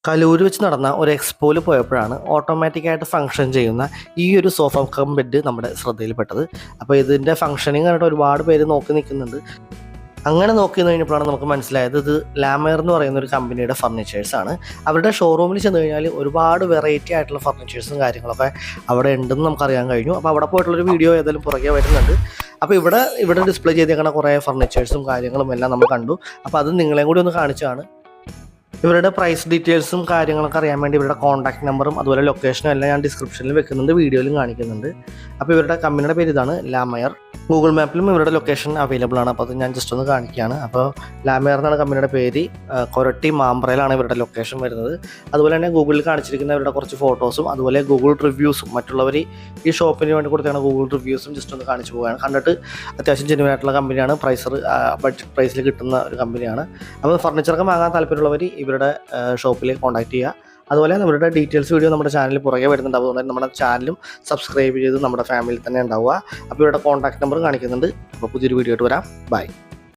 കലൂർ വെച്ച് നടന്ന ഒരു എക്സ്പോയിൽ പോയപ്പോഴാണ് ഓട്ടോമാറ്റിക്കായിട്ട് ഫംഗ്ഷൻ ചെയ്യുന്ന ഈ ഒരു സോഫ കം ബെഡ് നമ്മുടെ ശ്രദ്ധയിൽപ്പെട്ടത്. അപ്പോൾ ഇതിൻ്റെ ഫംഗ്ഷനിങ് കണ്ടിട്ട് ഒരുപാട് പേര് നോക്കി നിൽക്കുന്നുണ്ട്. അങ്ങനെ നോക്കി കഴിഞ്ഞപ്പോഴാണ് നമുക്ക് മനസ്സിലായത് ഇത് ലാമയർ എന്ന് പറയുന്ന ഒരു കമ്പനിയുടെ ഫർണിച്ചേഴ്സാണ്. അവരുടെ ഷോറൂമിൽ ചെന്ന് കഴിഞ്ഞാൽ ഒരുപാട് വെറൈറ്റി ആയിട്ടുള്ള ഫർണിച്ചേഴ്സും കാര്യങ്ങളൊക്കെ അവിടെ ഉണ്ടെന്ന് നമുക്കറിയാൻ കഴിഞ്ഞു. അപ്പോൾ അവിടെ പോയിട്ടുള്ളൊരു വീഡിയോ ഏതായാലും പുറകെ വരുന്നുണ്ട്. അപ്പോൾ ഇവിടെ ഡിസ്പ്ലേ ചെയ്തേക്കുന്ന കുറേ ഫർണിച്ചേഴ്സും കാര്യങ്ങളും എല്ലാം നമ്മൾ കണ്ടു. അപ്പോൾ അത് നിങ്ങളെയും കൂടി ഒന്ന് കാണിച്ചാണ്. ഇവരുടെ പ്രൈസ് ഡീറ്റെയിൽസും കാര്യങ്ങളൊക്കെ അറിയാൻ വേണ്ടി ഇവരുടെ കോൺടാക്ട് നമ്പറും അതുപോലെ ലൊക്കേഷനും എല്ലാം ഞാൻ ഡിസ്ക്രിപ്ഷനിൽ വെക്കുന്നുണ്ട്, വീഡിയോയിലും കാണിക്കുന്നുണ്ട്. അപ്പോൾ ഇവരുടെ കമ്പനിയുടെ പേര് ഇതാണ്, ലാമയർ. ഗൂഗിൾ മാപ്പിലും ഇവരുടെ ലൊക്കേഷൻ അവൈലബിൾ ആണ്. അപ്പോൾ അത് ഞാൻ ജസ്റ്റ് ഒന്ന് കാണിക്കുകയാണ്. അപ്പോൾ ലാമയർ എന്നാണ് കമ്പനിയുടെ പേര്. കൊരട്ടി മാമ്പ്രയിലാണ് ഇവരുടെ ലൊക്കേഷൻ വരുന്നത്. അതുപോലെ തന്നെ ഗൂഗിളിൽ കാണിച്ചിരിക്കുന്ന ഇവരുടെ കുറച്ച് ഫോട്ടോസും അതുപോലെ ഗൂഗിൾ റിവ്യൂസും മറ്റുള്ളവർ ഈ ഷോപ്പിന് വേണ്ടി കൊടുത്താണ് ഗൂഗിൾ റിവ്യൂസും ജസ്റ്റ് ഒന്ന് കാണിച്ചു പോവുകയാണ്. കണ്ടിട്ട് അത്യാവശ്യം ജെന്യുവൻ ആയിട്ടുള്ള കമ്പനിയാണ്. ബഡ്ജറ്റ് പ്രൈസിൽ കിട്ടുന്ന ഒരു കമ്പനിയാണ്. അപ്പോൾ ഫർണിച്ചറൊക്കെ വാങ്ങാൻ താല്പര്യമുള്ളവർ ഇവരുടെ ഷോപ്പിൽ കോൺടാക്ട് ചെയ്യുക. അതുപോലെ നമ്മുടെ ഡീറ്റെയിൽസ് വീഡിയോ നമ്മുടെ ചാനലിൽ പുറകെ വരുന്നുണ്ട്. അതുകൊണ്ട് തന്നെ നമ്മുടെ ചാനലും സബ്സ്ക്രൈബ് ചെയ്ത് നമ്മുടെ ഫാമിലിയിൽ തന്നെ ഉണ്ടാവുക. അപ്പോൾ ഇവരുടെ കോൺടാക്ട് നമ്പർ കാണിക്കുന്നുണ്ട്. അപ്പോൾ പുതിയൊരു വീഡിയോ ആയിട്ട് വരാം. ബൈ.